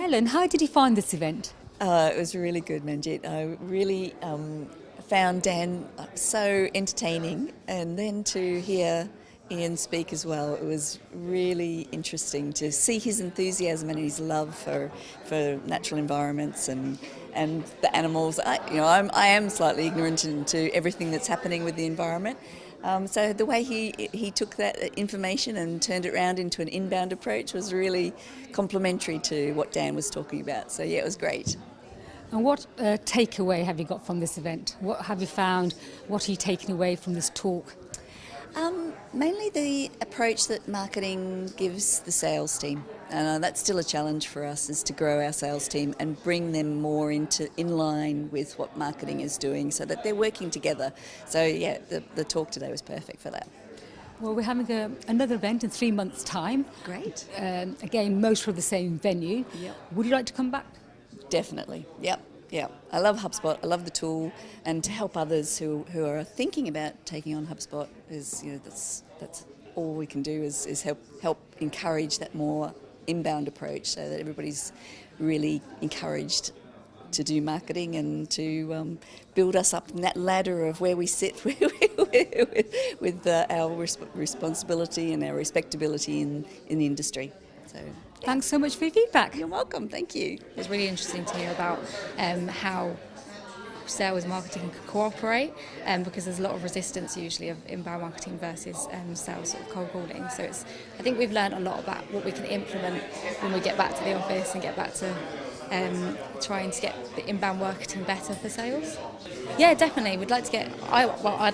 Helen, how did you find this event? It was really good, Manjit. I really found Dan so entertaining, and then to hear Ian speak as well, it was really interesting to see his enthusiasm and his love for natural environments and the animals. I am slightly ignorant into everything that's happening with the environment. So the way he took that information and turned it around into an inbound approach was really complementary to what Dan was talking about. So yeah, it was great. And what takeaway have you got from this event? What have you found? What are you taking away from this talk? Mainly the approach that marketing gives the sales team. That's still a challenge for us, is to grow our sales team and bring them more in line with what marketing is doing so that they're working together. So yeah, the talk today was perfect for that. Well, we're having another event in 3 months' time. Great. Again, most of the same venue. Yep. Would you like to come back? Definitely. Yep. I love HubSpot. I love the tool, and to help others who are thinking about taking on HubSpot is, that's all we can do is help encourage that more inbound approach, so that everybody's really encouraged to do marketing and to build us up in that ladder of where we sit with our responsibility and our respectability in the industry. So, yeah. Thanks so much for your feedback. You're welcome, thank you. It was really interesting to hear about how sales marketing can cooperate, because there's a lot of resistance usually of inbound marketing versus sales sort of cold calling. So I think we've learned a lot about what we can implement when we get back to the office and get back to trying to get the inbound marketing better for sales. Yeah, definitely. I'd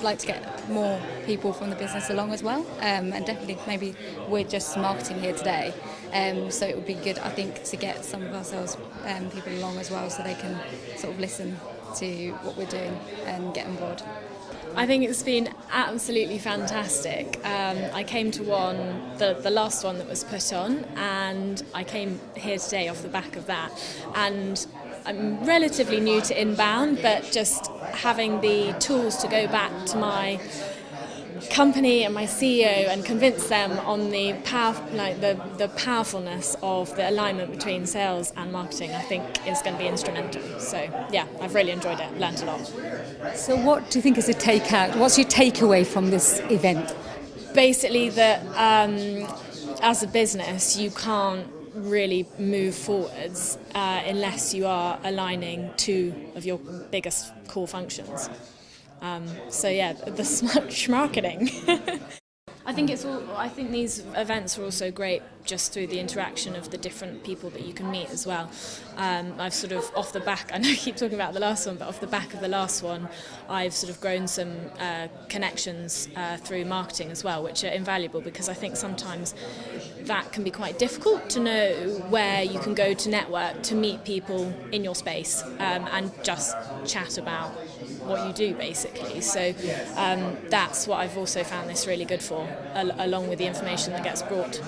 like to get more people from the business along as well, and definitely maybe we're just marketing here today, so it would be good, I think, to get some of our sales people along as well, so they can sort of listen to what we're doing and get on board. I think it's been absolutely fantastic. I came to the last one that was put on, and I came here today off the back of that. And I'm relatively new to inbound, but just having the tools to go back to my company and my CEO and convince them on the powerfulness of the alignment between sales and marketing, I think is going to be instrumental. So yeah, I've really enjoyed it, learned a lot. So what do you think is a takeout? What's your takeaway from this event? Basically that as a business you can't really move forwards unless you are aligning two of your biggest core functions. So yeah, the smart marketing. I think these events are also great just through the interaction of the different people that you can meet as well. I've sort of off the back, I know I keep talking about the last one, but off the back of the last one, I've sort of grown some connections through marketing as well, which are invaluable, because I think sometimes that can be quite difficult to know where you can go to network, to meet people in your space, and just chat about what you do basically. So that's what I've also found this really good for, along with the information that gets brought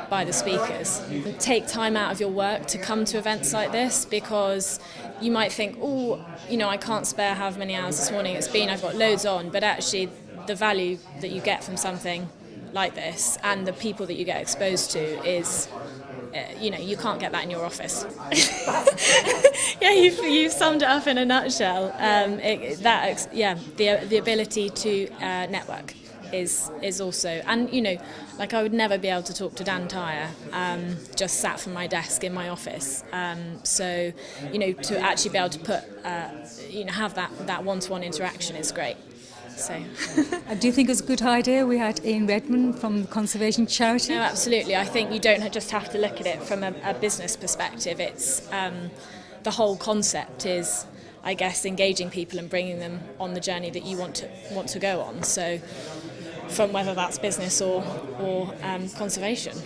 by the speakers. Take time out of your work to come to events like this, because you might think, I can't spare however many hours this morning it's been, I've got loads on, but actually the value that you get from something like this and the people that you get exposed to is, you can't get that in your office. Yeah, you've summed it up in a nutshell. The ability to network is also, and I would never be able to talk to Dan Tyre just sat from my desk in my office. So to actually be able to put have that one-to-one interaction is great. So, do you think it's a good idea we had Ian Redmond from the Conservation Charity? No, absolutely. I think you don't just have to look at it from a business perspective. It's the whole concept is, I guess, engaging people and bringing them on the journey that you want to go on. So, from whether that's business or conservation.